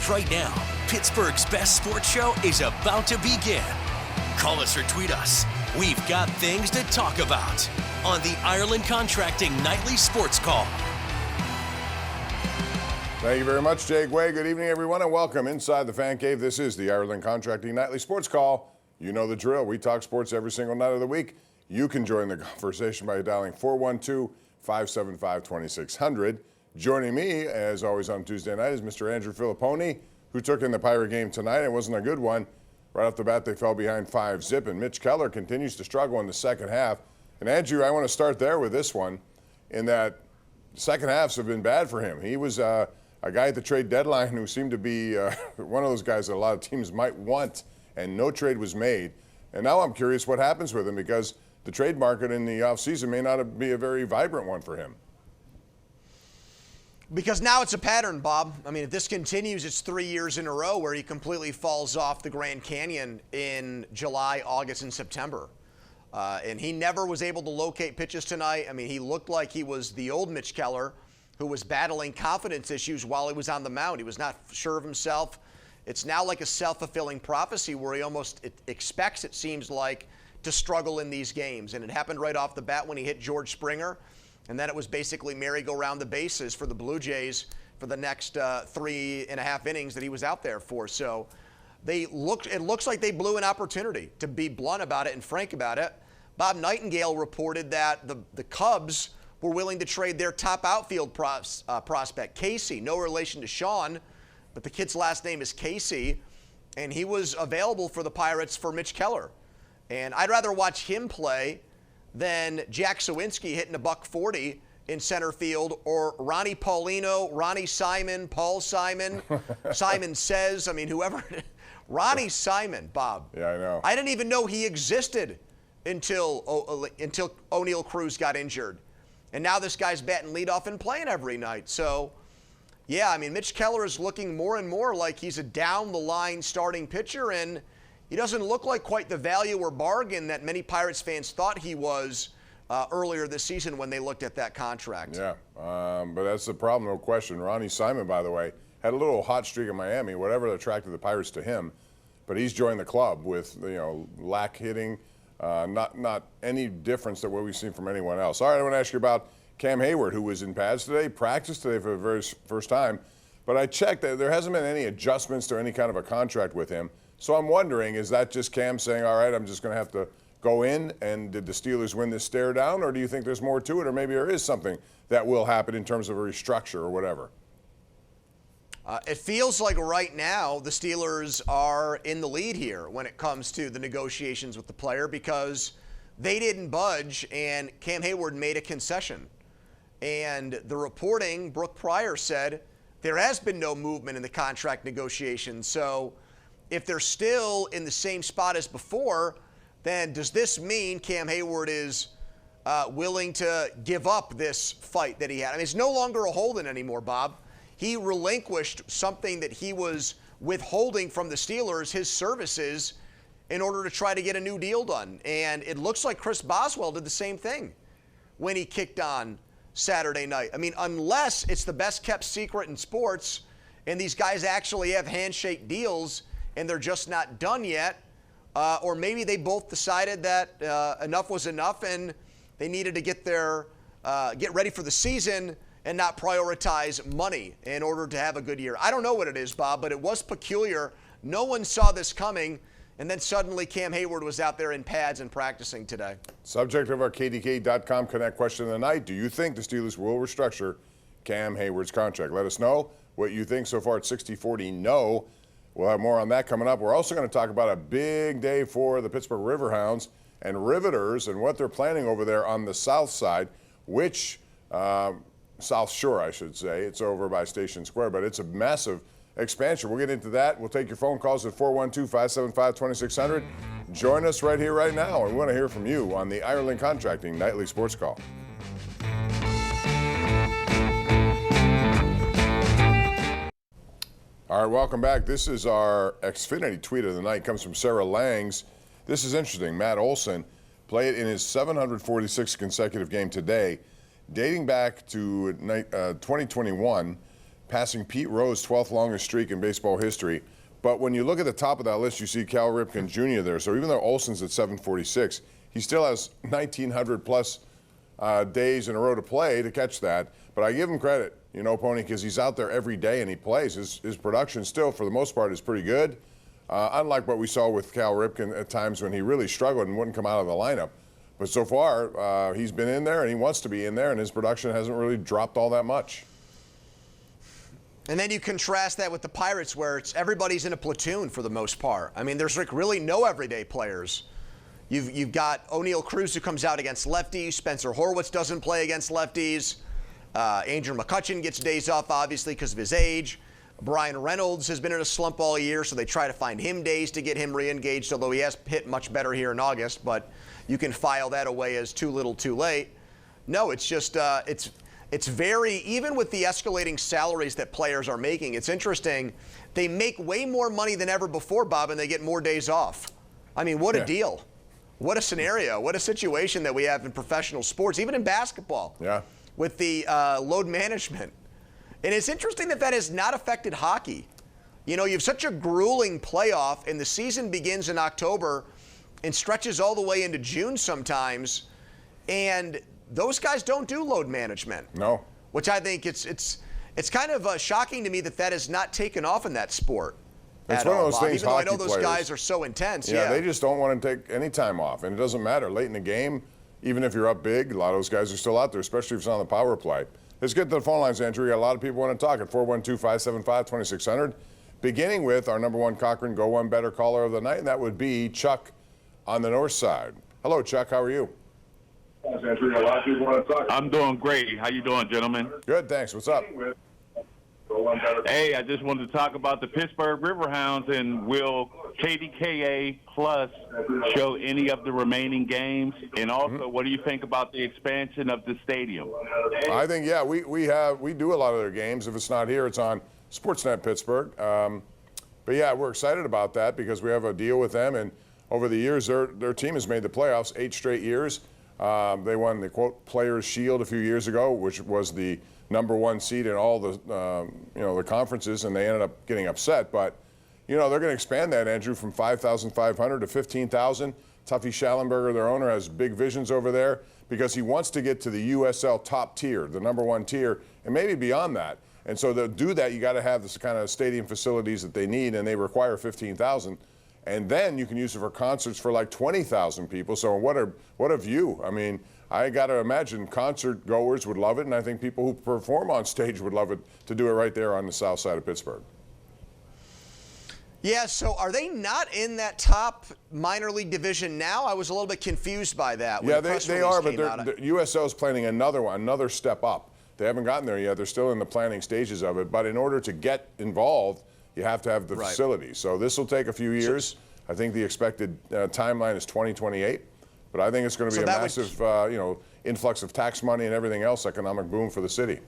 Right now, Pittsburgh's best sports show is about to begin. Call us or tweet us. We've got things to talk about on the Ireland Contracting Nightly Sports Call. Thank you very much, Jake Way. Good evening, everyone, and welcome inside the Fan Cave. This is the Ireland Contracting Nightly Sports Call. You know the drill. We talk sports every single night of the week. You can join the conversation by dialing 412-575-2600. Joining me, as always on Tuesday night, is Mr. Andrew Fillipponi, who took in the Pirate game tonight. It wasn't a good one. Right off the bat, they fell behind 5-0, and Mitch Keller continues to struggle in the second half. And Andrew, I want to start there with this one, in that second halves have been bad for him. He was a guy at the trade deadline who seemed to be one of those guys that a lot of teams might want, and no trade was made. And now I'm curious what happens with him, because the trade market in the offseason may not be a very vibrant one for him. Because now it's a pattern, Bob. I mean, if this continues, it's 3 years in a row where he completely falls off the Grand Canyon in July, August, and September. And he never was able to locate pitches tonight. I mean, he looked like he was the old Mitch Keller, who was battling confidence issues while he was on the mound. He was not sure of himself. It's now like a self-fulfilling prophecy where he almost expects, it seems like, to struggle in these games. And it happened right off the bat when he hit George Springer. And then it was basically merry-go-round the bases for the Blue Jays for the next 3.5 innings that he was out there for. So it looks like they blew an opportunity, to be blunt about it and frank about it. Bob Nightingale reported that the Cubs were willing to trade their top outfield prospect, Casey, no relation to Sean, but the kid's last name is Casey, and he was available for the Pirates for Mitch Keller. And I'd rather watch him play than Jack Sawinski hitting $140 in center field, or Ronnie Paulino, Ronnie Simon, Paul Simon, Simon Says, I mean, whoever. Ronnie Simon, Bob. Yeah, I know. I didn't even know he existed until O'Neal Cruz got injured. And now this guy's batting leadoff and playing every night. So, yeah, I mean, Mitch Keller is looking more and more like he's a down-the-line starting pitcher, and he doesn't look like quite the value or bargain that many Pirates fans thought he was earlier this season when they looked at that contract. Yeah, but that's the problem, no question. Ronnie Simon, by the way, had a little hot streak in Miami, whatever attracted the Pirates to him. But he's joined the club with, lack hitting, not any difference than what we've seen from anyone else. All right, I want to ask you about Cam Heyward, who was in pads today, practiced today for the very first time. But I checked that there hasn't been any adjustments to any kind of a contract with him. So I'm wondering, is that just Cam saying, all right, I'm just going to have to go in, and did the Steelers win this stare down, or do you think there's more to it, or maybe there is something that will happen in terms of a restructure or whatever? It feels like right now the Steelers are in the lead here when it comes to the negotiations with the player, because they didn't budge and Cam Heyward made a concession. And the reporting, Brooke Pryor said, there has been no movement in the contract negotiations. So if they're still in the same spot as before, then does this mean Cam Heyward is willing to give up this fight that he had? I mean, it's no longer a hold-in anymore, Bob. He relinquished something that he was withholding from the Steelers, his services, in order to try to get a new deal done. And it looks like Chris Boswell did the same thing when he kicked on Saturday night. I mean, unless it's the best-kept secret in sports and these guys actually have handshake deals and they're just not done yet, or maybe they both decided that enough was enough and they needed to get ready for the season and not prioritize money in order to have a good year. I don't know what it is, Bob, but it was peculiar. No one saw this coming, and then suddenly Cam Heyward was out there in pads and practicing today. Subject of our KDKA.com Connect question of the night: do you think the Steelers will restructure Cam Heyward's contract? Let us know what you think. So far, it's 60-40 no. We'll have more on that coming up. We're also going to talk about a big day for the Pittsburgh Riverhounds and Riveters and what they're planning over there on the south side, which South Shore, I should say. It's over by Station Square, but it's a massive expansion. We'll get into that. We'll take your phone calls at 412-575-2600. Join us right here, right now, and we want to hear from you on the Ireland Contracting Nightly Sports Call. All right, welcome back. This is our Xfinity tweet of the night. It comes from Sarah Langs. This is interesting. Matt Olson played in his 746th consecutive game today. Dating back to 2021, passing Pete Rose, 12th longest streak in baseball history. But when you look at the top of that list, you see Cal Ripken Jr. there. So even though Olson's at 746, he still has 1,900 plus days in a row to play to catch that. But I give him credit, you know, Pony, because he's out there every day and he plays. His production still, for the most part, is pretty good. Unlike what we saw with Cal Ripken at times when he really struggled and wouldn't come out of the lineup. But so far, he's been in there and he wants to be in there, and his production hasn't really dropped all that much. And then you contrast that with the Pirates, where everybody's in a platoon for the most part. I mean, there's like really no everyday players. You've got O'Neal Cruz, who comes out against lefties. Spencer Horwitz doesn't play against lefties. Andrew McCutchen gets days off, obviously, because of his age. Brian Reynolds has been in a slump all year, so they try to find him days to get him re-engaged, although he has hit much better here in August, but you can file that away as too little too late. No, it's just, it's very, even with the escalating salaries that players are making, it's interesting. They make way more money than ever before, Bob, and they get more days off. I mean, what a deal. What a scenario. What a situation that we have in professional sports, even in basketball. Yeah. With the load management. And it's interesting that has not affected hockey. You know, you have such a grueling playoff, and the season begins in October and stretches all the way into June sometimes, and those guys don't do load management. No. Which I think it's kind of shocking to me that has not taken off in that sport. It's one of those things. Even though I know those guys are so intense. Yeah, they just don't want to take any time off, and it doesn't matter. Late in the game, even if you're up big, a lot of those guys are still out there, especially if it's on the power play. Let's get to the phone lines, Andrew. We got a lot of people want to talk at 412-575-2600. Beginning with our number one Cochran Go One Better caller of the night, and that would be Chuck on the north side. Hello, Chuck. How are you? Andrew, a lot of people want to talk. I'm doing great. How you doing, gentlemen? Good, thanks. What's up? Hey, I just wanted to talk about the Pittsburgh Riverhounds, and will KDKA Plus show any of the remaining games? And also, what do you think about the expansion of the stadium? I think, yeah, we do a lot of their games. If it's not here, it's on Sportsnet Pittsburgh. But yeah, we're excited about that because we have a deal with them, and over the years, their team has made the playoffs 8 straight years. They won the, quote, Players' Shield a few years ago, which was the #1 seed in all the, the conferences, and they ended up getting upset. But, you know, they're going to expand that, Andrew, from 5,500 to 15,000. Tuffy Schallenberger, their owner, has big visions over there because he wants to get to the USL top tier, the #1 tier, and maybe beyond that. And so to do that, you got to have this kind of stadium facilities that they need, and they require 15,000. And then you can use it for concerts for like 20,000 people. So what a view. I mean, I got to imagine concert goers would love it, and I think people who perform on stage would love it to do it right there on the south side of Pittsburgh. Yeah, so are they not in that top minor league division now? I was a little bit confused by that. Yeah, they are, but the USL is planning another step up. They haven't gotten there yet. They're still in the planning stages of it. But in order to get involved, you have to have the facilities. So this will take a few years. I think the expected timeline is 2028. But I think it's going to be a massive, influx of tax money and everything else, economic boom for the city.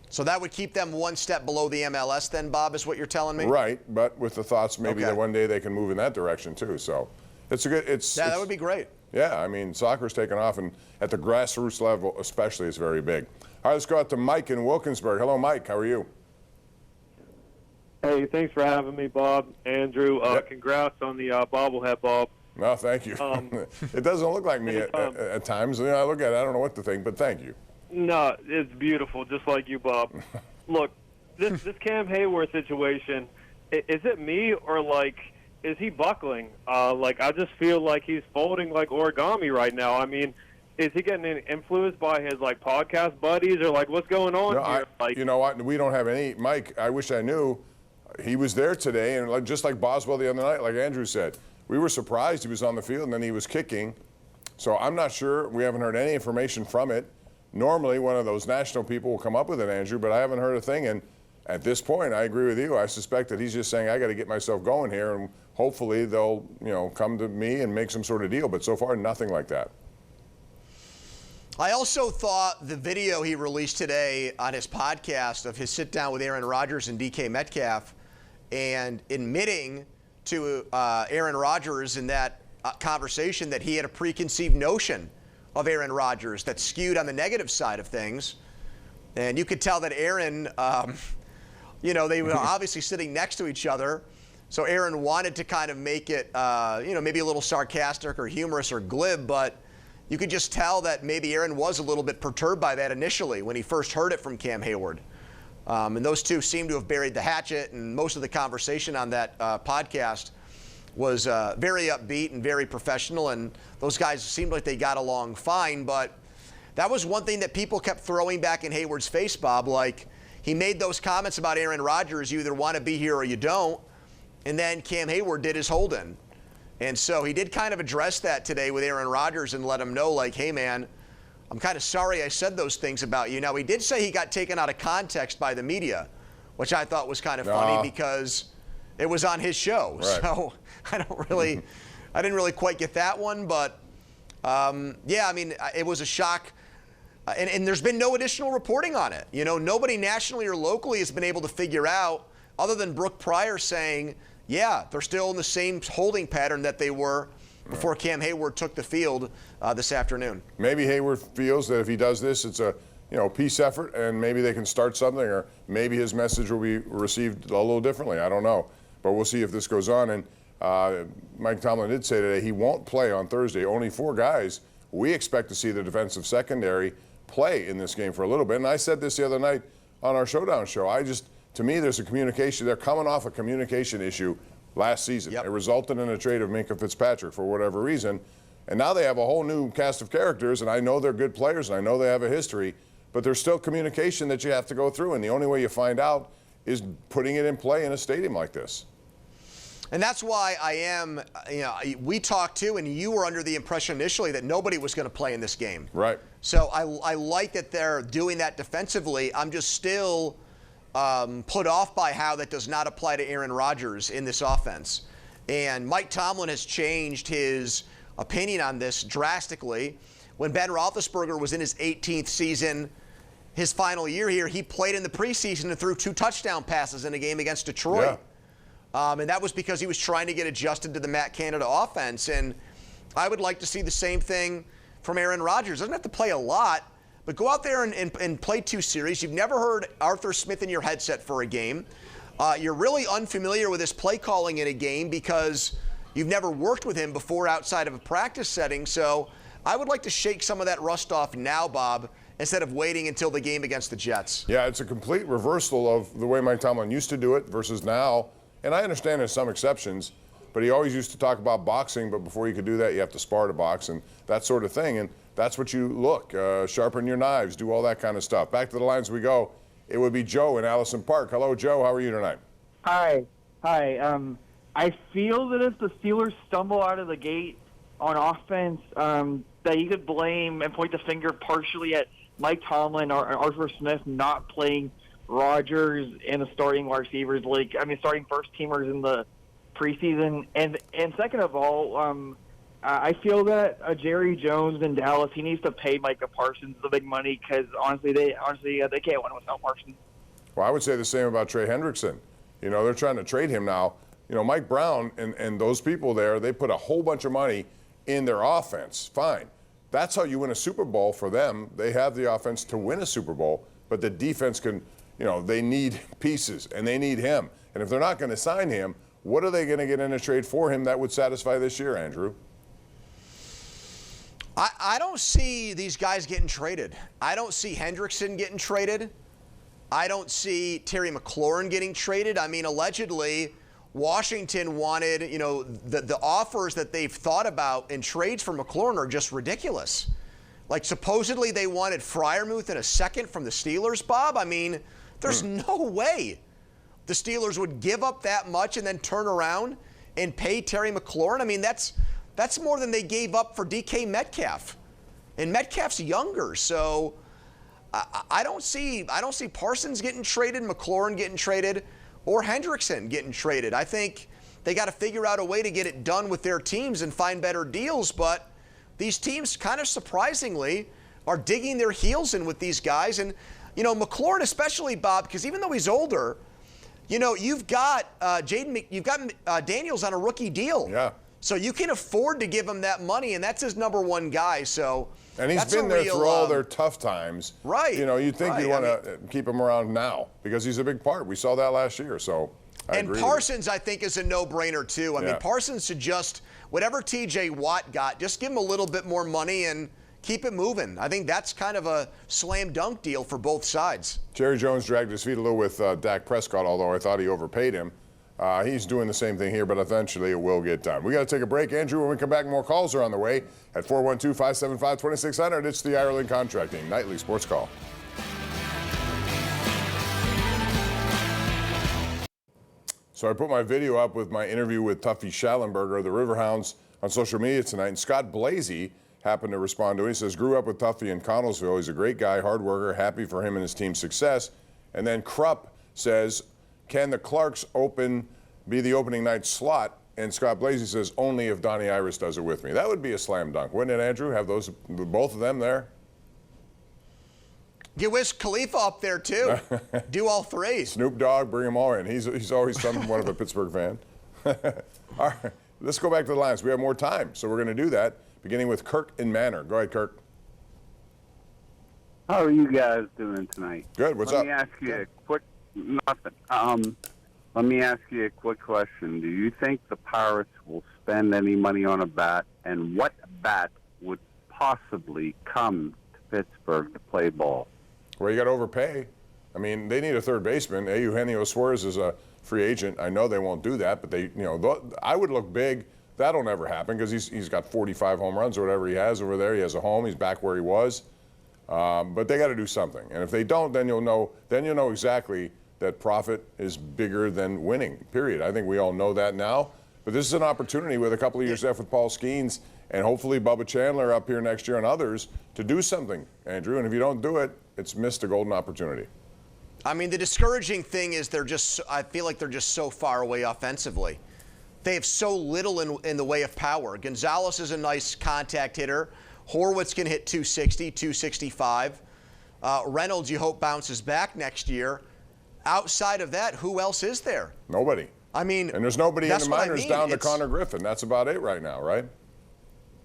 So that would keep them one step below the MLS then, Bob, is what you're telling me? Right, but with the thoughts maybe that one day they can move in that direction too. So it's a good, that would be great. Yeah, I mean, soccer's taken off, and at the grassroots level especially, it's very big. All right, let's go out to Mike in Wilkinsburg. Hello, Mike. How are you? Hey, thanks for having me, Bob. Andrew, congrats on the bobblehead, Bob. No, thank you. It doesn't look like me at times. You know, I look at it, I don't know what to think, but thank you. No, it's beautiful, just like you, Bob. Look, this Cam Heyward situation, is it me or, like, is he buckling? I just feel like he's folding like origami right now. I mean, is he getting influenced by his, like, podcast buddies or, like, what's going on here? You know what? We don't have any. Mike, I wish I knew. He was there today, and just like Boswell the other night, like Andrew said, we were surprised he was on the field, and then he was kicking. So I'm not sure. We haven't heard any information from it. Normally, one of those national people will come up with it, Andrew, but I haven't heard a thing. And at this point, I agree with you. I suspect that he's just saying, I got to get myself going here, and hopefully they'll, come to me and make some sort of deal. But so far, nothing like that. I also thought the video he released today on his podcast of his sit-down with Aaron Rodgers and DK Metcalf and admitting to Aaron Rodgers in that conversation that he had a preconceived notion of Aaron Rodgers that skewed on the negative side of things. And you could tell that Aaron You know, they were obviously sitting next to each other. So Aaron wanted to kind of make it, you know, maybe a little sarcastic or humorous or glib, but you could just tell that maybe Aaron was a little bit perturbed by that initially when he first heard it from Cam Heyward. And those two seem to have buried the hatchet, and most of the conversation on that podcast was very upbeat and very professional, and those guys seemed like they got along fine. But that was one thing that people kept throwing back in Heyward's face, Bob. Like, he made those comments about Aaron Rodgers, you either want to be here or you don't, and then Cam Heyward did his hold-in. And so he did kind of address that today with Aaron Rodgers and let him know, like, hey, man, I'm kind of sorry I said those things about you. Now, he did say he got taken out of context by the media, which I thought was kind of funny because it was on his show. Right. So I didn't really quite get that one. But, yeah, I mean, it was a shock. And there's been no additional reporting on it. You know, nobody nationally or locally has been able to figure out, other than Brooke Pryor saying, yeah, they're still in the same holding pattern that they were before Cam Heyward took the field this afternoon. Maybe Heyward feels that if he does this, it's a peace effort, and maybe they can start something, or maybe his message will be received a little differently. I don't know, but we'll see if this goes on. And Mike Tomlin did say today he won't play on Thursday. Only 4 guys. We expect to see the defensive secondary play in this game for a little bit. And I said this the other night on our Showdown show. To me, there's a communication. They're coming off a communication issue last season. Yep. It resulted in a trade of Minkah Fitzpatrick for whatever reason. And now they have a whole new cast of characters, and I know they're good players, and I know they have a history, but there's still communication that you have to go through, and the only way you find out is putting it in play in a stadium like this. And that's why we talked too, and you were under the impression initially that nobody was going to play in this game. Right. So I like that they're doing that defensively. I'm just still put off by how that does not apply to Aaron Rodgers in this offense. And Mike Tomlin has changed his opinion on this drastically. When Ben Roethlisberger was in his 18th season, his final year here, he played in the preseason and threw 2 touchdown passes in a game against Detroit. Yeah. And that was because he was trying to get adjusted to the Matt Canada offense. And I would like to see the same thing from Aaron Rodgers. Doesn't have to play a lot, but go out there and play 2 series. You've never heard Arthur Smith in your headset for a game. You're really unfamiliar with his play calling in a game because you've never worked with him before outside of a practice setting. So I would like to shake some of that rust off now, Bob, instead of waiting until the game against the Jets. Yeah, it's a complete reversal of the way Mike Tomlin used to do it versus now. And I understand there's some exceptions, but he always used to talk about boxing, but before you could do that, you have to spar to box and that sort of thing. And that's what you look, sharpen your knives, do all that kind of stuff. Back to the lines we go. It would be Joe in Allison Park. Hello, Joe. How are you tonight? Hi. I feel that if the Steelers stumble out of the gate on offense, that you could blame and point the finger partially at Mike Tomlin or Arthur Smith not playing Rodgers and the starting wide receivers, starting first-teamers in the preseason. And second of all, I feel that Jerry Jones in Dallas, he needs to pay Micah Parsons the big money because honestly, they can't win without Parsons. Well, I would say the same about Trey Hendrickson. You know, they're trying to trade him now. You know, Mike Brown and those people there, they put a whole bunch of money in their offense. Fine. That's how you win a Super Bowl for them. They have the offense to win a Super Bowl, but the defense can, they need pieces, and they need him. And if they're not going to sign him, what are they going to get in a trade for him that would satisfy this year, Andrew? I don't see these guys getting traded. I don't see Hendrickson getting traded. I don't see Terry McLaurin getting traded. I mean, allegedly, Washington wanted, the offers that they've thought about in trades for McLaurin are just ridiculous. Like, supposedly they wanted Freiermuth in a second from the Steelers, Bob. I mean, there's no way the Steelers would give up that much and then turn around and pay Terry McLaurin. I mean, that's more than they gave up for DK Metcalf. And Metcalf's younger, so I don't see Parsons getting traded, McLaurin getting traded, or Hendrickson getting traded. I think they got to figure out a way to get it done with their teams and find better deals, but these teams kind of surprisingly are digging their heels in with these guys. And, McLaurin especially, Bob, because even though he's older, you've got Daniels on a rookie deal. Yeah. So you can afford to give him that money, and that's his number one guy. So and he's that's been a there real, through all their tough times. Right. You know, you'd think right. you'd want to keep him around now because he's a big part. We saw that last year. So I and agree Parsons, I think, is a no-brainer too. I mean, Yeah. Parsons should just whatever T.J. Watt got, just give him a little bit more money and keep it moving. I think that's kind of a slam dunk deal for both sides. Jerry Jones dragged his feet a little with Dak Prescott, although I thought he overpaid him. He's doing the same thing here, but eventually it will get done. We got to take a break, Andrew. When we come back, more calls are on the way at 412-575-2600. It's the Ireland Contracting Nightly Sports Call. So I put my video up with my interview with Tuffy Schallenberger of the Riverhounds on social media tonight, and Scott Blasey happened to respond to it. He says, grew up with Tuffy in Connellsville. He's a great guy, hard worker, happy for him and his team's success. And then Krupp says, can the Clarks be the opening night slot? And Scott Blasey says, only if Donnie Iris does it with me. That would be a slam dunk, wouldn't it, Andrew? Have both of them there? You wish Khalifa up there too. Do all three. Snoop Dogg, bring them all in. He's always somewhat of a Pittsburgh fan. All right, let's go back to the lines. We have more time, so we're going to do that, beginning with Kirk in Manor. Go ahead, Kirk. How are you guys doing tonight? Good. What's up? Let me ask you a quick nothing. Let me ask you a quick question. Do you think the Pirates will spend any money on a bat, and what bat would possibly come to Pittsburgh to play ball? Well, you got to overpay. I mean, they need a third baseman. Eugenio Suarez is a free agent. I know they won't do that, but I would look big. That'll never happen because he's got 45 home runs or whatever he has over there. He has a home. He's back where he was. But they got to do something. And if they don't, then you'll know. Then you'll know exactly that profit is bigger than winning. Period. I think we all know that now. But this is an opportunity with a couple of years left with Paul Skeens and hopefully Bubba Chandler up here next year and others to do something, Andrew. And if you don't do it, it's missed a golden opportunity. I mean, the discouraging thing is I feel like they're just so far away offensively. They have so little in the way of power. Gonzalez is a nice contact hitter. Horwitz can hit 260, 265. Reynolds, you hope, bounces back next year. Outside of that, who else is there? Nobody. I mean, and there's nobody in the minors down to It's Connor Griffin. That's about it right now, right?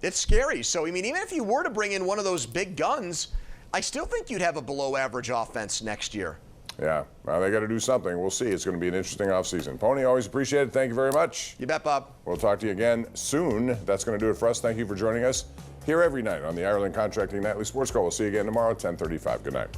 It's scary. So, I mean, even if you were to bring in one of those big guns, I still think you'd have a below-average offense next year. Yeah, well, they got to do something. We'll see. It's going to be an interesting offseason. Pony, always appreciate it. Thank you very much. You bet, Bob. We'll talk to you again soon. That's going to do it for us. Thank you for joining us here every night on the Ireland Contracting Nightly Sports Call. We'll see you again tomorrow at 10:35. Good night.